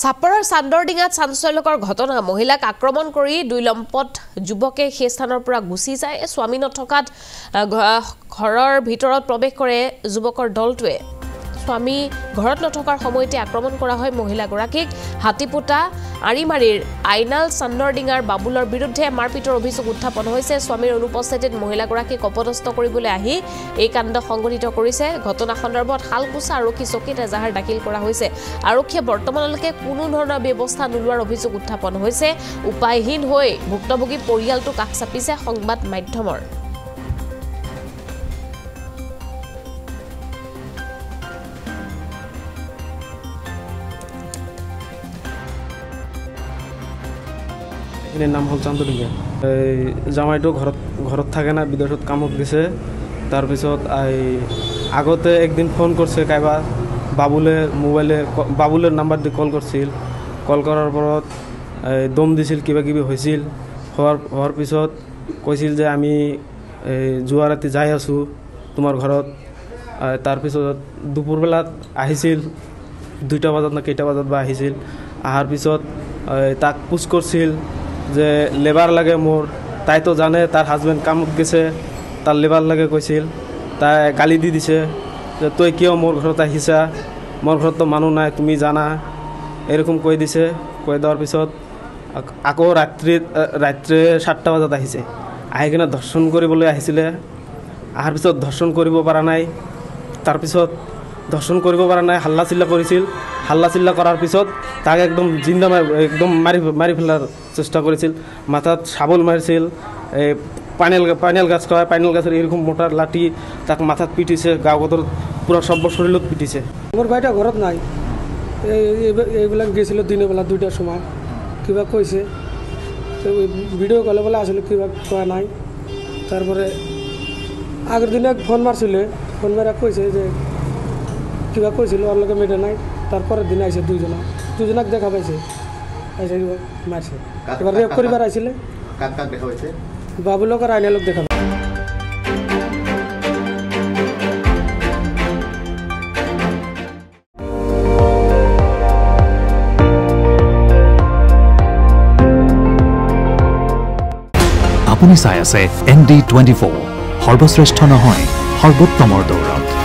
সাপাৰৰ চান্দৰডিঙাত চাঞ্চল্যকৰ ঘটনা মহিলাক আক্ৰমণ কৰি দুই লম্পট যুৱকে সেই স্থানৰ পৰা গুচি যায় স্বামী নথকাত ঘৰৰ ভিতৰত প্ৰৱেশ কৰে যুৱকৰ দলটোৱে স্বামী ঘৰত নথকাৰ সময়তে আক্ৰমণ কৰা হয় মহিলাগৰাকীক হাতিপুটা আৰিমাৰীৰ আইনাল চান্দৰডিঙাৰ বাবুলৰ বিৰুদ্ধে মাৰপিটৰ অভিযোগ উত্থাপন হৈছে স্বামীৰ অনুপস্থিতিত মহিলাগৰাকীক অপদস্থ কৰিবলৈ আহি এই কাণ্ড সংঘটিত কৰিছে ঘটনা সন্দৰ্ভত হালকুচা আৰক্ষী চকীত এজাহাৰ দাখিল কৰা হৈছে আৰক্ষীয়ে বৰ্তমানলৈকে কোনো ধৰণৰ ব্যৱস্থা নোলোৱাৰ অভিযোগ উত্থাপন হৈছে উপায়হীন হৈ ভুক্তভোগী পৰিয়ালটো কাষ চাপিছে সংবাদ মাধ্যমৰ এর নাম হল চান্দডিঙা জামাইটো ঘরত থাকে না বিদেশত কামত গেছে তারপিছত আগতে একদিন ফোন করছে কাইবা বাবুলের নাম্বার দিয়ে কল করছিল কল করার পরত দম দিছিল কিবা কিবি হয়েছিল হওয়ার পিছত কৈছিল যে আমি যোৱা ৰাতি যাই আছো তোমার ঘরত তারপিছত দুপুরবেলাত আহিছিল 2টা বাজাত না কেইটা বাজাত বা আহিছিল আহার পিছত তাক পুশ করছিল যে লেবার লাগে মোর তাই তো জানে তার হাজবেন্ড কামত গেছে তার লেবার লাগে কইছিল তাই গালি দি দিছে যে তুই কিয় মোর ঘরত আহিছা মোর ঘরত তো মানুষ নাই তুমি জানা এরকম কই দিছে কই দেওয়ার পিছত আকৌ রাত্রে 7টা বাজাত আহিছে আহি কিনে ধর্ষণ কৰিবলৈ আহিছিলে আহাৰ পিছত ধৰ্ষণ কৰিব পৰা নাই তাৰপিছত ধৰ্ষণ কৰিব পৰা নাই হাল্লা চিল্লা কৰাৰ পিছত তাক একদম জিন্দা একদম মারি ফেলার চেষ্টা করেছিল মাথাত শাবল মারিছিল পাইনাল গাছ খাওয়ায় পাইনাল গাছের এরকম মোটা লাঠি তাক মাথাত পিটিছে গাঁৱৰ পুরো সব শরীরত পিটিছে আমার ভাইটা ঘরত নাই এইবিলাক গেছিল দিনের বেলা 2টার সময় কিবা কইছে তো ভিডিও কলে বলে আসলে কিবা কয়া নাই তারপরে আগের দিনে ফোন মারছিলে ফোন মারা কইছে যে কিবা কইছিল ওর লগে মেটে নাই তারপরের দিনে আইসে দুজনাক দেখা পাইছে আইসে মারছে এবার রেপ করিবার আইছিলে কাক দেখা হয়েছে বাবুলোক আর আইনালোক দেখা আপুনি চাই আছে ND24 সৰ্বশ্ৰেষ্ঠ নহয় সৰ্বোত্তমৰ দৌৰত